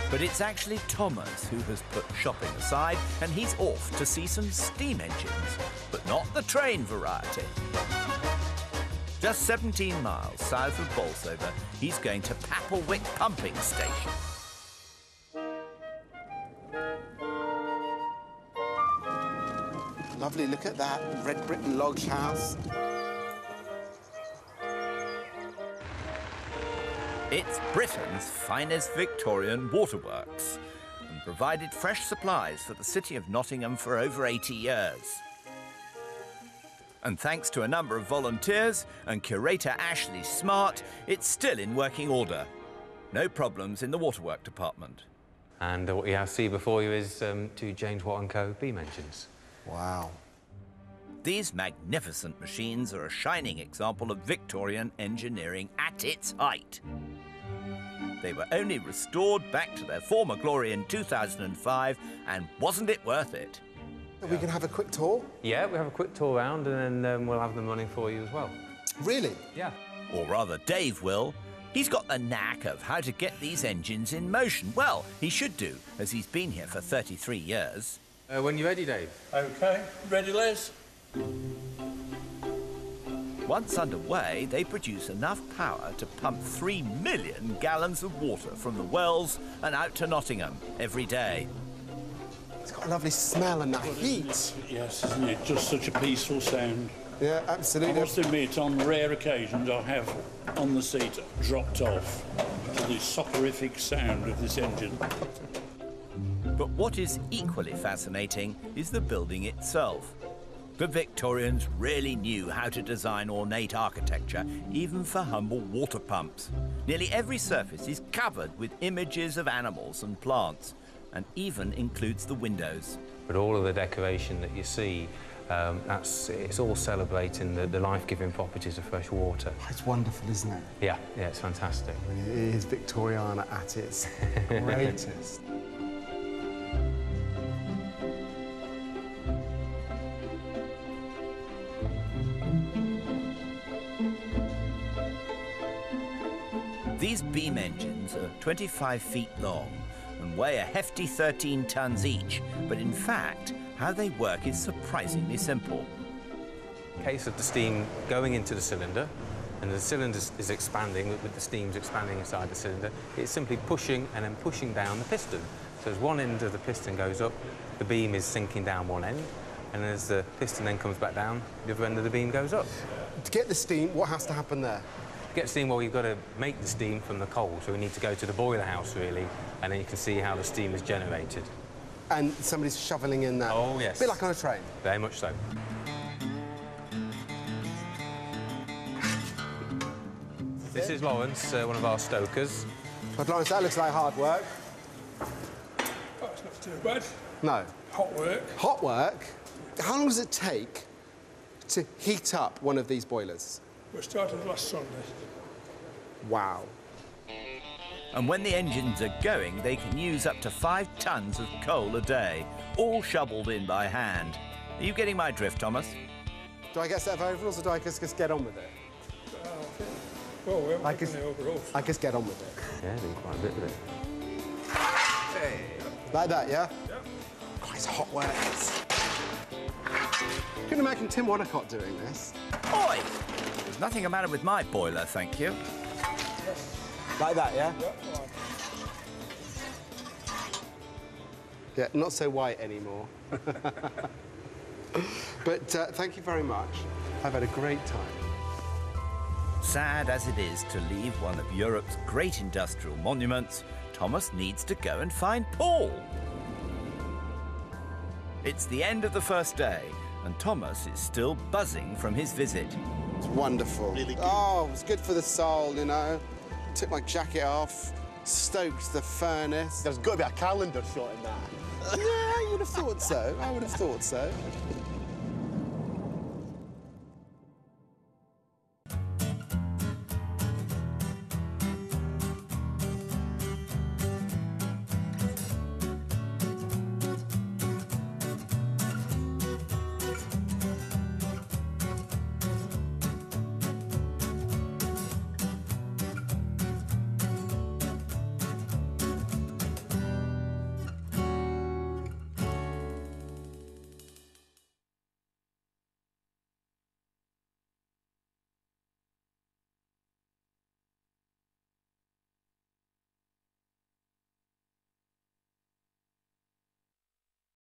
But it's actually Thomas who has put shopping aside, and he's off to see some steam engines, but not the train variety. Just 17 miles south of Bolsover, he's going to Papplewick pumping station. Lovely, look at that red brick log house. It's Britain's finest Victorian waterworks and provided fresh supplies for the city of Nottingham for over 80 years. And thanks to a number of volunteers and curator Ashley Smart, it's still in working order. No problems in the waterwork department. And what you have to see before you is two James Watt & Co. beam engines. Wow. These magnificent machines are a shining example of Victorian engineering at its height. They were only restored back to their former glory in 2005, and wasn't it worth it? We can have a quick tour? Yeah, we'll have a quick tour around and then we'll have them running for you as well. Really? Yeah. Or rather, Dave will. He's got the knack of how to get these engines in motion. Well, he should do, as he's been here for 33 years. When you're ready, Dave. OK. Ready, Les? Once underway, they produce enough power to pump 3 million gallons of water from the wells and out to Nottingham every day. It's got a lovely smell and that heat. Yes, isn't it? Just such a peaceful sound. Yeah, absolutely. I must admit, on rare occasions, I have, on the seat, dropped off to the soporific sound of this engine. But what is equally fascinating is the building itself. The Victorians really knew how to design ornate architecture, even for humble water pumps. Nearly every surface is covered with images of animals and plants, and even includes the windows. But all of the decoration that you see, it's all celebrating the life-giving properties of fresh water. It's wonderful, isn't it? Yeah, it's fantastic. It is Victoriana at its greatest. These beam engines are 25 feet long and weigh a hefty 13 tons each, but in fact, how they work is surprisingly simple. Case of the steam going into the cylinder, and the cylinder is expanding, with the steam's expanding inside the cylinder. It's simply pushing and then pushing down the piston. So as one end of the piston goes up, the beam is sinking down one end, and as the piston then comes back down, the other end of the beam goes up. To get the steam, what has to happen there? To get steam, well, you've got to make the steam from the coal, so we need to go to the boiler house, really, and then you can see how the steam is generated. And somebody's shoveling in that? Oh, yes. A bit like on a train? Very much so. This is Lawrence, one of our stokers. But Lawrence, that looks like hard work. Oh, it's not too bad. No. Hot work. Hot work? How long does it take to heat up one of these boilers? We started last Sunday. Wow. And when the engines are going, they can use up to 5 tons of coal a day, all shoveled in by hand. Are you getting my drift, Thomas? Do I get a set of overalls or do I just get on with it? Well, we haven't taken the overalls. I just get on with it. Yeah, doing quite a bit with it. Hey. Like that, yeah? Yep. Oh, it's hot work. Couldn't imagine Tim Wonnacott doing this. Oi! There's nothing the matter with my boiler, thank you. Like that, yeah? Yep, right. Yeah, not so white anymore. But thank you very much. I've had a great time. Sad as it is to leave one of Europe's great industrial monuments, Thomas needs to go and find Paul. It's the end of the first day, and Thomas is still buzzing from his visit. It's wonderful. Really good. Oh, it's good for the soul, you know. Took my jacket off, stoked the furnace. There's got to be a calendar shot in that. Yeah, I would have thought so. I would have thought so.